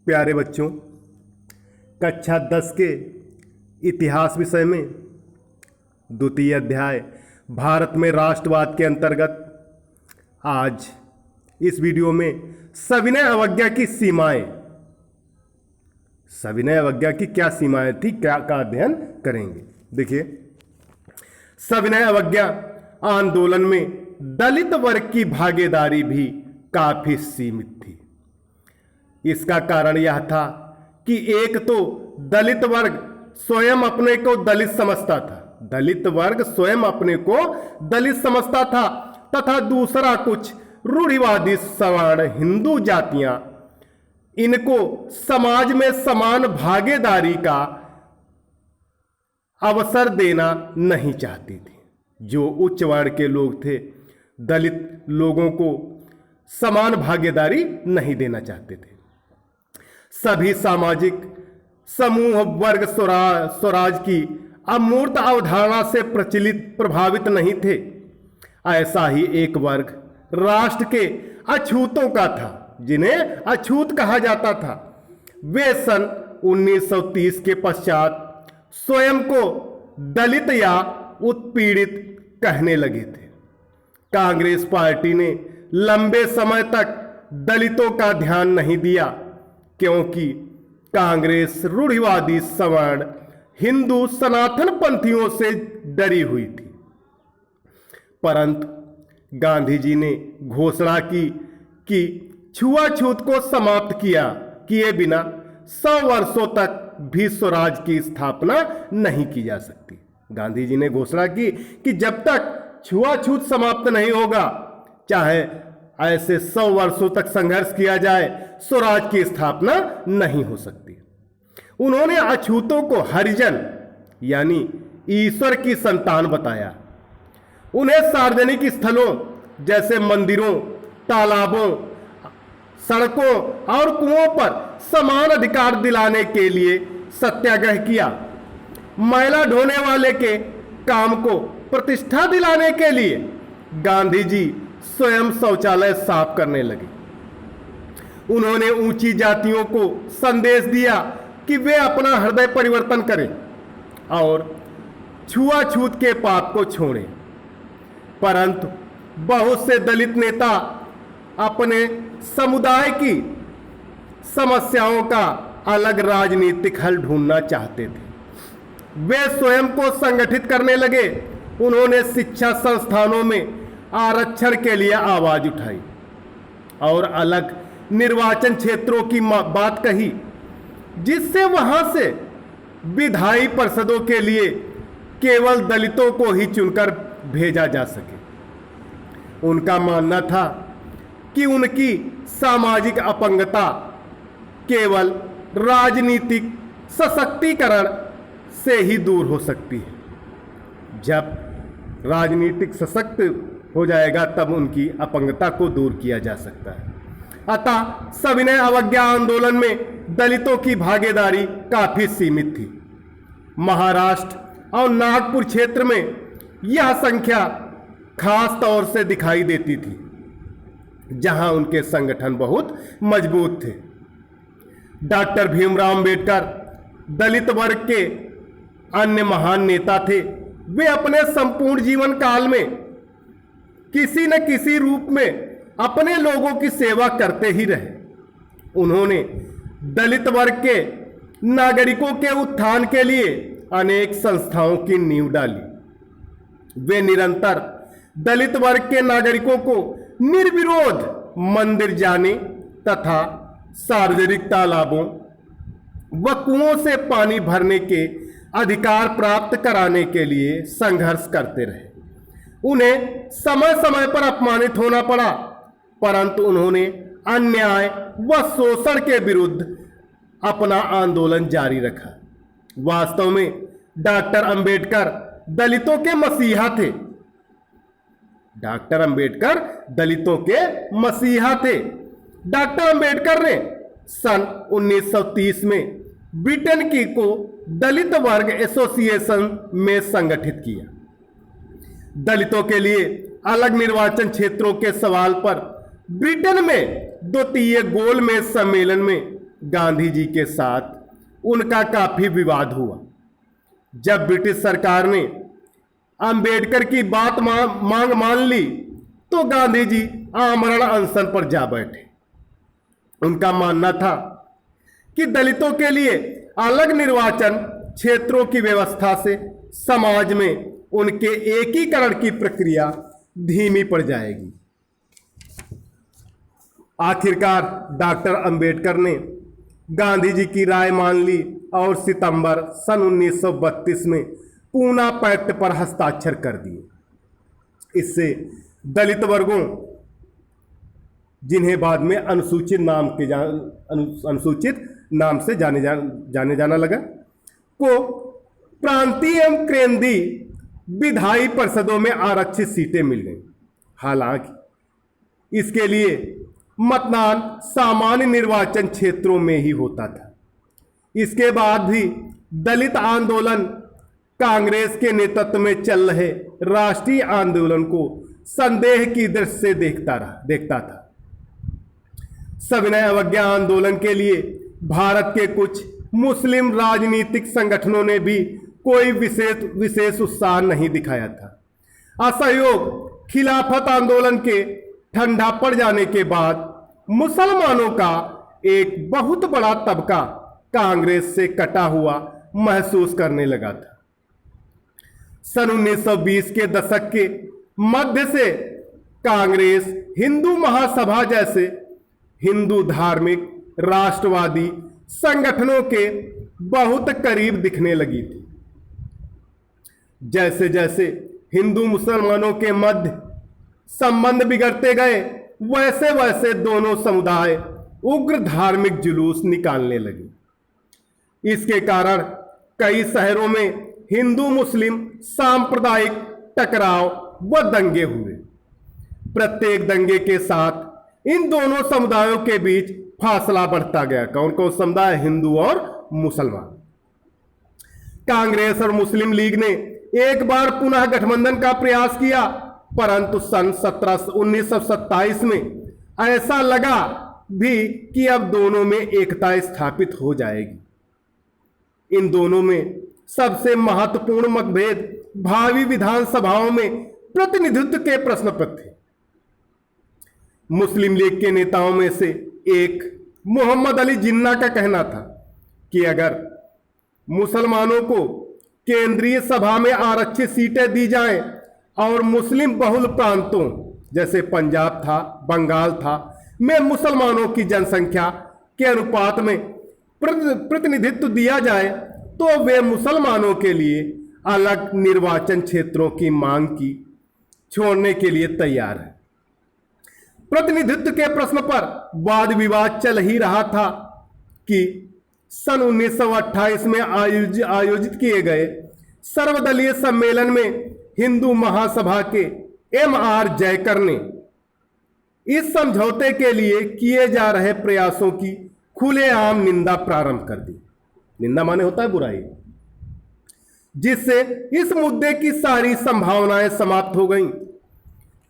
प्यारे बच्चों, कक्षा 10 के इतिहास विषय में द्वितीय अध्याय भारत में राष्ट्रवाद के अंतर्गत आज इस वीडियो में सविनय अवज्ञा की सीमाएं, सविनय अवज्ञा की क्या सीमाएं थी, क्या का अध्ययन करेंगे। देखिए, सविनय अवज्ञा आंदोलन में दलित वर्ग की भागीदारी भी काफी सीमित थी। इसका कारण यह था कि एक तो दलित वर्ग स्वयं अपने को दलित समझता था, दलित वर्ग स्वयं अपने को दलित समझता था, तथा दूसरा कुछ रूढ़िवादी सवर्ण हिंदू जातियां इनको समाज में समान भागीदारी का अवसर देना नहीं चाहती थी। जो उच्च वर्ण के लोग थे, दलित लोगों को समान भागीदारी नहीं देना चाहते थे। सभी सामाजिक समूह वर्ग स्वराज की अमूर्त अवधारणा से प्रभावित नहीं थे। ऐसा ही एक वर्ग राष्ट्र के अछूतों का था, जिन्हें अछूत कहा जाता था। वे सन 1930 के पश्चात स्वयं को दलित या उत्पीड़ित कहने लगे थे। कांग्रेस पार्टी ने लंबे समय तक दलितों का ध्यान नहीं दिया, क्योंकि कांग्रेस रूढ़िवादी सवर्ण हिंदू सनातन पंथियों से डरी हुई थी। परंतु गांधी जी ने घोषणा की कि छुआछूत को समाप्त किए बिना 100 वर्षों तक भी स्वराज की स्थापना नहीं की जा सकती। गांधी जी ने घोषणा की कि जब तक छुआछूत समाप्त नहीं होगा, चाहे ऐसे 100 वर्षों तक संघर्ष किया जाए, स्वराज की स्थापना नहीं हो सकती। उन्होंने अछूतों को हरिजन यानी ईश्वर की संतान बताया। उन्हें सार्वजनिक स्थलों जैसे मंदिरों, तालाबों, सड़कों और कुओं पर समान अधिकार दिलाने के लिए सत्याग्रह किया। मैला ढोने वाले के काम को प्रतिष्ठा दिलाने के लिए गांधी जी स्वयं शौचालय साफ करने लगे। उन्होंने ऊंची जातियों को संदेश दिया कि वे अपना हृदय परिवर्तन करें और छुआछूत के पाप को छोड़ें। परंतु बहुत से दलित नेता अपने समुदाय की समस्याओं का अलग राजनीतिक हल ढूंढना चाहते थे। वे स्वयं को संगठित करने लगे। उन्होंने शिक्षा संस्थानों में आरक्षण के लिए आवाज उठाई और अलग निर्वाचन क्षेत्रों की बात कही, जिससे वहां से विधायी परिषदों के लिए केवल दलितों को ही चुनकर भेजा जा सके। उनका मानना था कि उनकी सामाजिक अपंगता केवल राजनीतिक सशक्तिकरण से ही दूर हो सकती है। जब राजनीतिक सशक्त हो जाएगा, तब उनकी अपंगता को दूर किया जा सकता है। अतः सविनय अवज्ञा आंदोलन में दलितों की भागीदारी काफी सीमित थी। महाराष्ट्र और नागपुर क्षेत्र में यह संख्या खास तौर से दिखाई देती थी, जहां उनके संगठन बहुत मजबूत थे। डॉक्टर भीमराव अंबेडकर दलित वर्ग के अन्य महान नेता थे। वे अपने संपूर्ण जीवन काल में किसी न किसी रूप में अपने लोगों की सेवा करते ही रहे। उन्होंने दलित वर्ग के नागरिकों के उत्थान के लिए अनेक संस्थाओं की नींव डाली। वे निरंतर दलित वर्ग के नागरिकों को निर्विरोध मंदिर जाने तथा सार्वजनिक तालाबों व कुओं से पानी भरने के अधिकार प्राप्त कराने के लिए संघर्ष करते रहे। उन्हें समय समय पर अपमानित होना पड़ा, परंतु उन्होंने अन्याय व शोषण के विरुद्ध अपना आंदोलन जारी रखा। वास्तव में डॉक्टर अंबेडकर दलितों के मसीहा थे। डॉक्टर अंबेडकर दलितों के मसीहा थे। डॉक्टर अंबेडकर ने सन 1930 में ब्रिटेन की को दलित वर्ग एसोसिएशन में संगठित किया। दलितों के लिए अलग निर्वाचन क्षेत्रों के सवाल पर ब्रिटेन में द्वितीय गोलमेज सम्मेलन में गांधी जी के साथ उनका काफी विवाद हुआ। जब ब्रिटिश सरकार ने अंबेडकर की बात मांग मान ली तो गांधी जी आमरण अनशन पर जा बैठे। उनका मानना था कि दलितों के लिए अलग निर्वाचन क्षेत्रों की व्यवस्था से समाज में उनके एकीकरण की प्रक्रिया धीमी पड़ जाएगी। आखिरकार डॉक्टर अंबेडकर ने गांधी जी की राय मान ली और सितंबर सन 1932 में पूना पैक्ट पर हस्ताक्षर कर दिए। इससे दलित वर्गों, जिन्हें बाद में अनुसूचित नाम से जाने जाना लगा, को प्रांतीय एवं केंद्रीय विधायी परिषदों में आरक्षित सीटें मिल गईं। हालांकि इसके लिए मतदान सामान्य निर्वाचन क्षेत्रों में ही होता था। इसके बाद भी दलित आंदोलन कांग्रेस के नेतृत्व में चल रहे राष्ट्रीय आंदोलन को संदेह की दृष्टि से देखता था। सविनय अवज्ञा आंदोलन के लिए भारत के कुछ मुस्लिम राजनीतिक संगठनों ने भी कोई विशेष उत्साह नहीं दिखाया था। असहयोग खिलाफत आंदोलन के ठंडा पड़ जाने के बाद मुसलमानों का एक बहुत बड़ा तबका कांग्रेस से कटा हुआ महसूस करने लगा था। सन 1920 के दशक के मध्य से कांग्रेस हिंदू महासभा जैसे हिंदू धार्मिक राष्ट्रवादी संगठनों के बहुत करीब दिखने लगी थी। जैसे जैसे हिंदू मुसलमानों के मध्य संबंध बिगड़ते गए, वैसे वैसे दोनों समुदाय उग्र धार्मिक जुलूस निकालने लगे। इसके कारण कई शहरों में हिंदू मुस्लिम सांप्रदायिक टकराव व दंगे हुए। प्रत्येक दंगे के साथ इन दोनों समुदायों के बीच फासला बढ़ता गया। कौन कौन समुदाय? हिंदू और मुसलमान। कांग्रेस और मुस्लिम लीग ने एक बार पुनः गठबंधन का प्रयास किया, परंतु सन 1927 में ऐसा लगा भी कि अब दोनों में एकता स्थापित हो जाएगी। इन दोनों में सबसे महत्वपूर्ण मतभेद भावी विधानसभाओं में प्रतिनिधित्व के प्रश्न पर थे। मुस्लिम लीग के नेताओं में से एक मोहम्मद अली जिन्ना का कहना था कि अगर मुसलमानों को केंद्रीय सभा में आरक्षित सीटें दी जाएं और मुस्लिम बहुल प्रांतों जैसे पंजाब था, बंगाल था, में मुसलमानों की जनसंख्या के अनुपात में प्रतिनिधित्व दिया जाए तो वे मुसलमानों के लिए अलग निर्वाचन क्षेत्रों की मांग की छोड़ने के लिए तैयार है। प्रतिनिधित्व के प्रश्न पर वाद विवाद चल ही रहा था कि सन 1928 में आयोजित किए गए सर्वदलीय सम्मेलन में हिंदू महासभा के M.R. जयकर ने इस समझौते के लिए किए जा रहे प्रयासों की खुलेआम निंदा प्रारंभ कर दी। निंदा माने होता है बुराई, जिससे इस मुद्दे की सारी संभावनाएं समाप्त हो गईं।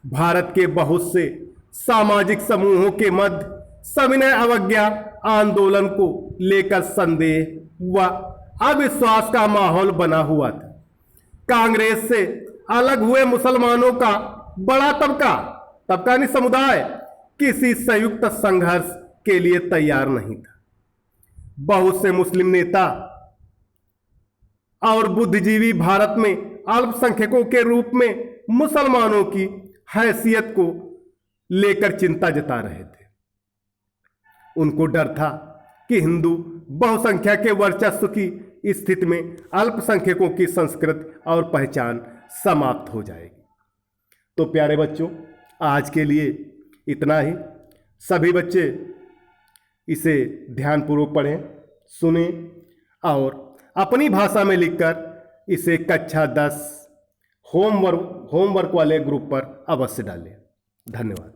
भारत के बहुत से सामाजिक समूहों के मध्य सविनय अवज्ञा आंदोलन को लेकर संदेह व अविश्वास का माहौल बना हुआ था। कांग्रेस से अलग हुए मुसलमानों का बड़ा तबका नहीं समुदाय किसी संयुक्त संघर्ष के लिए तैयार नहीं था। बहुत से मुस्लिम नेता और बुद्धिजीवी भारत में अल्पसंख्यकों के रूप में मुसलमानों की हैसियत को लेकर चिंता जता रहे थे। उनको डर था कि हिंदू बहुसंख्या के वर्चस्व की स्थिति में अल्पसंख्यकों की संस्कृति और पहचान समाप्त हो जाएगी। तो प्यारे बच्चों, आज के लिए इतना ही। सभी बच्चे इसे ध्यानपूर्वक पढ़ें, सुनें और अपनी भाषा में लिखकर इसे कक्षा 10 होमवर्क वाले ग्रुप पर अवश्य डालें। धन्यवाद।